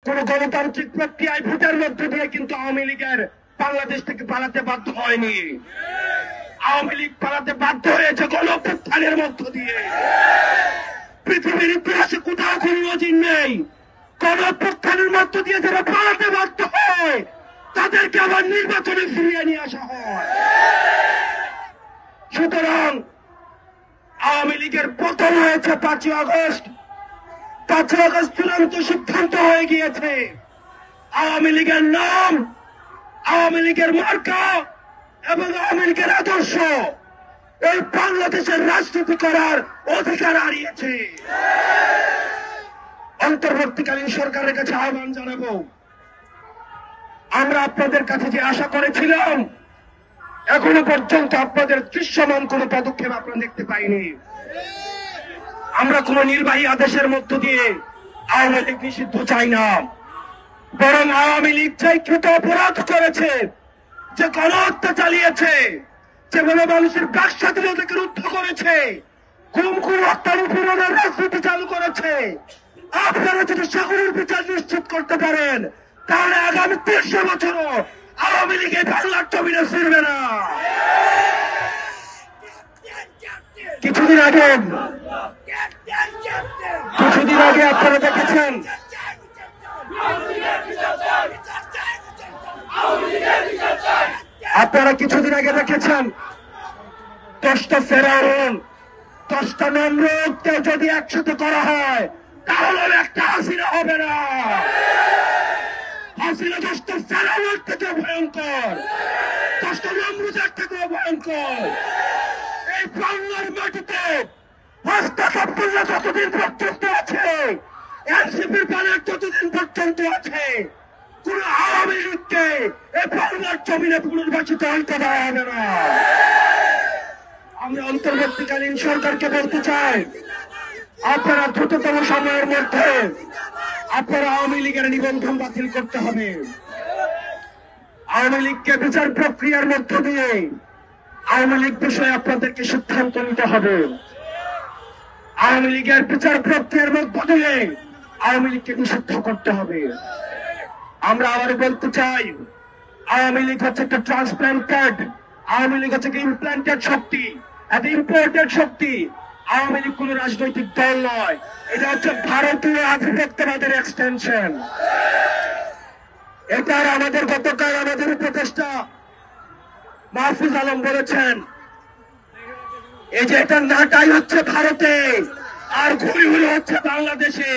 কোন গণতান্ত্রিক প্রক্রিয়ায় ভোটের মধ্য দিয়ে কিন্তু আওয়ামী লীগের বাংলাদেশ থেকে পালাতে বাধ্য হয়নি। আওয়ামী লীগ পালাতে বাধ্য হয়েছে গণঅভ্যুত্থানের মধ্য দিয়ে। পৃথিবীর ইতিহাসে কোথাও কোন নজির নেই গণঅভ্যুত্থানের মধ্য দিয়ে যারা পালাতে বাধ্য হয় তাদেরকে আবার নির্বাচনে ফিরিয়ে নিয়ে আসা হয়। সুতরাং আওয়ামী লীগের পতন হয়েছে 5ই আগস্ট। 5ই আগস্ট চূড়ান্ত সিদ্ধান্ত হয়ে গিয়েছে। আওয়ামী লীগের নাম, আওয়ামী লীগের মার্কা এবং আওয়ামী লীগের আদর্শ এই বাংলাদেশের রাজনীতি করার অধিকার হারিয়েছে। অন্তর্বর্তীকালীন সরকারের কাছে আহ্বান জানাবো, আমরা আপনাদের কাছে যে আশা করেছিলাম এখনো পর্যন্ত আপনাদের দৃশ্যমান কোন পদক্ষেপ আপনারা দেখতে পাইনি। আমরা কোন নির্বাহী আদেশের মধ্য দিয়ে আওয়ামী লীগ নিষিদ্ধ চাই না, বরং আওয়ামী লীগ চাই কৃত অপরাধ করেছে, যে গণহত্যা চালিয়েছে, যে মানুষের বাক স্বাধীনতাকে রুদ্ধ করেছে, গুম হত্যা নিপীড়নের রাজনীতি চালু করেছে। আপনারা যদি সকলের বিচার নিশ্চিত করতে পারেন তাহলে আগামী 300 বছরও আওয়ামী লীগের বাংলার জমিনে ফিরবে না। কিছুদিন আগে আপনারা দেখেছেন, কিছুদিন আগে দেখেছেন 10টা ফেরাউন, 10টা নমরুদকে যদি একসাথে করা হয় তাহলে একটা হাসিনা হবে না। হাসিনা 10টা ফেরাউনের থেকে ভয়ঙ্কর, 10টা নমরুদের থেকেও ভয়ঙ্কর। এই বাংলার মাটিতে হস্তক্ষেপ যতদিন পর্যন্ত আছে, এনসিপির ব্যানার যতদিন পর্যন্ত আছে, কোন আওয়ামী লীগকে এই বাংলার জমিনে পুনর্বাসিত হইতে দেওয়া হবে না। আমরা অন্তর্বর্তীকালীন সরকারকে বলতে চাই, আপনারা দ্রুততম সময়ের মধ্যে আপনারা আওয়ামী লীগের নিবন্ধন বাতিল করতে হবে। আওয়ামী লীগকে বিচার প্রক্রিয়ার মধ্য দিয়ে আওয়ামী লীগ বিষয়ে আপনাদেরকে সিদ্ধান্ত নিতে হবে। আওয়ামী লীগের বিচার প্রক্রিয়ার মধ্য দিয়ে আওয়ামী লীগকে নিষিদ্ধ করতে হবে। আমরা আবার বলতে চাই, আওয়ামী লীগ হচ্ছে একটা ট্রান্সপ্লান্টেড, আওয়ামী লীগ হচ্ছে ইমপ্লান্টেড শক্তি, একটা ইম্পোর্টেড শক্তি। আওয়ামী লীগ কোন রাজনৈতিক দল নয়, এটা হচ্ছে ভারতীয় আধিপত্যবাদের এক্সটেনশন। এটার আমাদের গতকাল আমাদের উপদেষ্টা মাহফুজ আলম বলেছেন, এই যে এটার নাটাই হচ্ছে ভারতে আর ঘুরি হচ্ছে বাংলাদেশে।